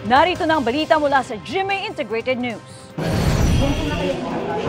Narito na ang balita mula sa GMA Integrated News.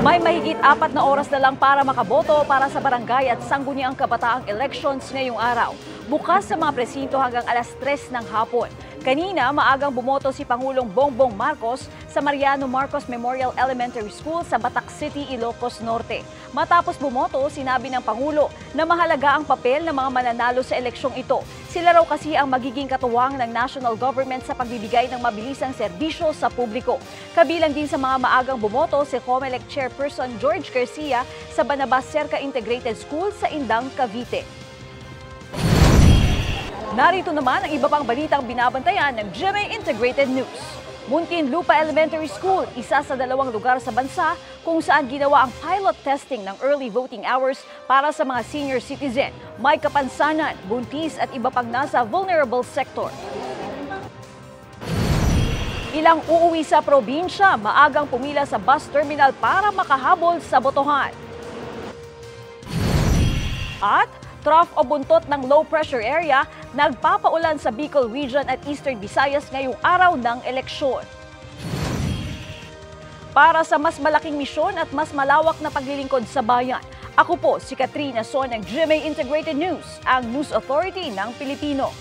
May mahigit 4 na oras na lang para makaboto para sa barangay at sangguniang kabataang elections ngayong araw. Bukas sa mga presinto hanggang alas 3 ng hapon. Kanina, maagang bumoto si Pangulong Bongbong Marcos sa Mariano Marcos Memorial Elementary School sa Batac City, Ilocos Norte. Matapos bumoto, sinabi ng Pangulo na mahalaga ang papel ng mga mananalo sa eleksyong ito. Sila raw kasi ang magiging katuwang ng national government sa pagbibigay ng mabilisang serbisyo sa publiko. Kabilang din sa mga maagang bumoto si COMELEC Chairperson George Garcia sa Banabas Cerca Integrated School sa Indang, Cavite. Narito naman ang iba pang balitang binabantayan ng GMA Integrated News. Muntinlupa Elementary School, isa sa 2 lugar sa bansa kung saan ginawa ang pilot testing ng early voting hours para sa mga senior citizen, may kapansanan, buntis at iba pang nasa vulnerable sector. Ilang uuwi sa probinsya, maagang pumila sa bus terminal para makahabol sa botohan. At trough o buntot ng low pressure area, nagpapaulan sa Bicol Region at Eastern Visayas ngayong araw ng eleksyon. Para sa mas malaking misyon at mas malawak na paglilingkod sa bayan, ako po si Katrina Son ng GMA Integrated News, ang News Authority ng Pilipino.